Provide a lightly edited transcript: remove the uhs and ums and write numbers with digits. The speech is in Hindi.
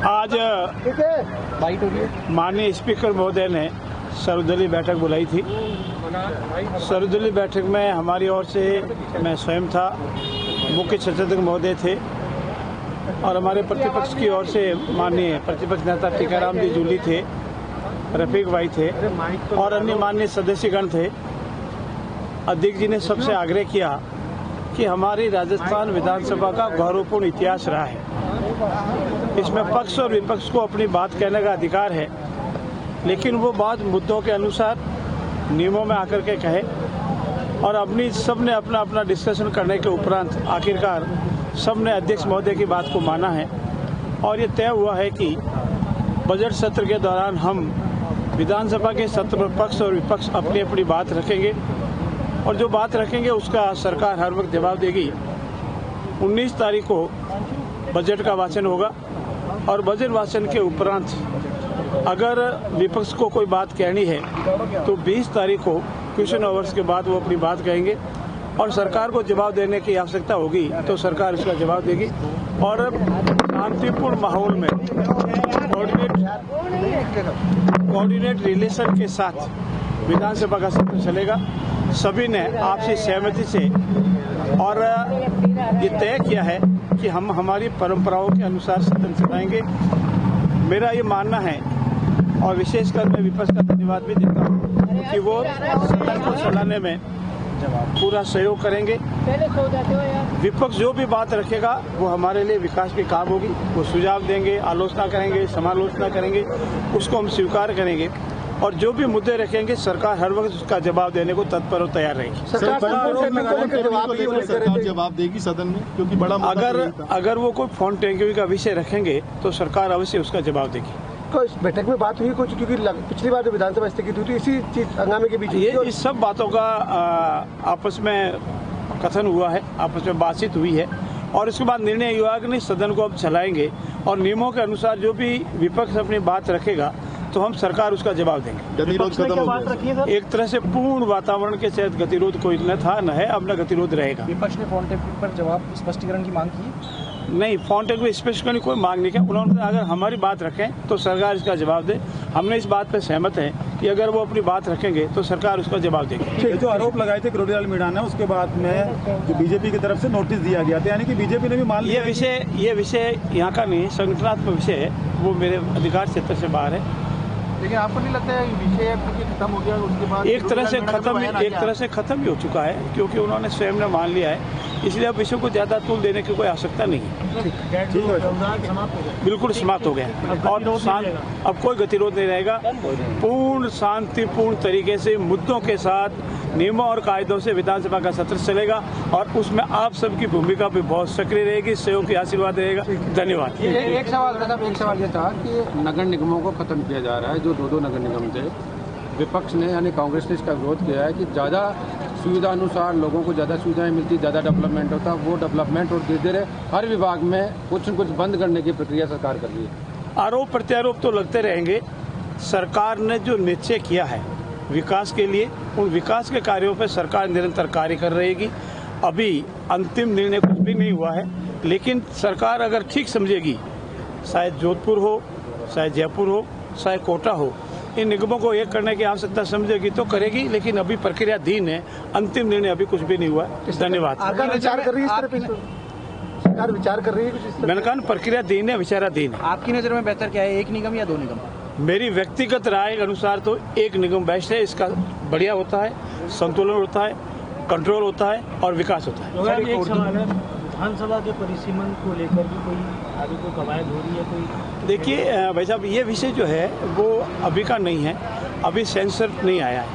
आज माननीय स्पीकर महोदय ने सर्वदलीय बैठक बुलाई थी। सर्वदलीय बैठक में हमारी ओर से मैं स्वयं था, मुख्य सचेतक महोदय थे और हमारे प्रतिपक्ष की ओर से माननीय प्रतिपक्ष नेता टीकाराम जी जूली थे, रफीक भाई थे और अन्य माननीय सदस्यगण थे। अध्यक्ष जी ने सबसे आग्रह किया कि हमारी राजस्थान विधानसभा का गौरवपूर्ण इतिहास रहा है, इसमें पक्ष और विपक्ष को अपनी बात कहने का अधिकार है, लेकिन वो बात मुद्दों के अनुसार नियमों में आकर के कहे और अपनी सबने अपना अपना डिस्कशन करने के उपरांत आखिरकार सबने अध्यक्ष महोदय की बात को माना है और ये तय हुआ है कि बजट सत्र के दौरान हम विधानसभा के सत्र में पक्ष और विपक्ष अपनी अपनी बात रखेंगे और जो बात रखेंगे उसका सरकार हर वक्त जवाब देगी। 19 तारीख को बजट का वाचन होगा और बजट वाचन के उपरांत अगर विपक्ष को कोई बात कहनी है तो 20 तारीख को क्वेश्चन आवर्स के बाद वो अपनी बात कहेंगे और सरकार को जवाब देने की आवश्यकता होगी तो सरकार इसका जवाब देगी और शांतिपूर्ण माहौल में कोऑर्डिनेट रिलेशन के साथ विधानसभा का सत्र चलेगा। सभी ने आपसी सहमति से और ये तय किया है कि हम हमारी परंपराओं के अनुसार सदन चलाएंगे। मेरा ये मानना है और विशेषकर मैं विपक्ष का धन्यवाद भी देता हूँ कि वो सदन को चलाने में पूरा सहयोग करेंगे। विपक्ष जो भी बात रखेगा वो हमारे लिए विकास के काम होगी, वो सुझाव देंगे, आलोचना करेंगे, समालोचना करेंगे, उसको हम स्वीकार करेंगे और जो भी मुद्दे रखेंगे सरकार हर वक्त उसका जवाब देने को तत्पर और तैयार रहेगी। सरकार जवाब देगी सदन में, क्योंकि बड़ा अगर वो कोई फोन टैंकिंग का विषय रखेंगे तो सरकार अवश्य उसका जवाब देगी। तो इस बैठक में बात हुई कुछ, क्योंकि पिछली बार जो विधानसभा स्थगित हुई थी इसी चीज हंगामे के बीच ये इस सब बातों का आपस में कथन हुआ है, आपस में बातचीत हुई है और उसके बाद निर्णय हुआ कि नहीं सदन को अब चलाएंगे और नियमों के अनुसार जो भी विपक्ष अपनी बात रखेगा तो हम सरकार उसका जवाब देंगे। गतिरोध खत्म एक तरह से पूर्ण वातावरण के तहत गतिरोध कोई न था न है, अब न गतिरोध रहेगा। विपक्ष ने फोन टेप पर जवाब स्पष्टीकरण की मांग की नहीं, फोन टेप में स्पष्टीकरण की कोई मांग नहीं की। उन्होंने अगर हमारी बात रखें तो सरकार इसका जवाब दे। हमने इस बात पर सहमत हैं कि अगर वो अपनी बात रखेंगे तो सरकार उसका जवाब देगी। जो आरोप लगाए थे करोड़ीलाल मीणा ने, उसके बाद में जो बीजेपी की तरफ से नोटिस दिया गया था, यानी कि बीजेपी ने भी मान लिया। ये विषय यहाँ का नहीं, संगठनात्मक विषय है, वो मेरे अधिकार क्षेत्र से बाहर है। लेकिन आपको नहीं लगता है विषय खत्म हो गया उसके बाद एक तरह से खत्म ही हो चुका है, क्योंकि उन्होंने स्वयं ने मान लिया है, इसलिए अब विषय को ज्यादा तूल देने की कोई आवश्यकता नहीं है। बिल्कुल समाप्त हो गया और अब कोई गतिरोध नहीं रहेगा। पूर्ण शांतिपूर्ण तरीके से मुद्दों के साथ नियमों और कायदों से विधानसभा का सत्र चलेगा और उसमें आप सबकी भूमिका भी बहुत सक्रिय रहेगी, सहयोग की आशीर्वाद रहेगा। धन्यवाद। एक सवाल ये था कि नगर निगमों को खत्म किया जा रहा है, जो दो नगर निगम थे। विपक्ष ने यानी कांग्रेस ने इसका विरोध किया है कि ज़्यादा सुविधा अनुसार लोगों को ज़्यादा सुविधाएं मिलती, ज़्यादा डेवलपमेंट होता, वो डेवलपमेंट और धीरे धीरे हर विभाग में कुछ न कुछ बंद करने की प्रक्रिया सरकार कर रही है। आरोप प्रत्यारोप तो लगते रहेंगे। सरकार ने जो निश्चय किया है विकास के लिए, उन विकास के कार्यों पर सरकार निरंतर कार्य कर रहेगी। अभी अंतिम निर्णय कुछ भी नहीं हुआ है, लेकिन सरकार अगर ठीक समझेगी, शायद जोधपुर हो, शायद जयपुर हो, शायद कोटा हो, इन निगमों को एक करने की आवश्यकता समझेगी तो करेगी, लेकिन अभी प्रक्रियाधीन है, अंतिम निर्णय अभी कुछ भी नहीं हुआ है। धन्यवाद। सरकार विचार कर रही है, सरकार विचार कर रही है कुछ। मैंने कहा प्रक्रियाधीन है, विचाराधीन है। आपकी नज़र में बेहतर क्या है, एक निगम या दो निगम? मेरी व्यक्तिगत राय के अनुसार तो एक निगम बेस्ट है। इसका बढ़िया होता है, संतुलन होता है, कंट्रोल होता है और विकास होता है। एक सवाल है, विधानसभा के परिसीमन को लेकर भी कोई आगे कोई कवायद हो रही है कोई? देखिए भाई साहब, ये विषय जो है वो अभी का नहीं है, अभी सेंसर नहीं आया है।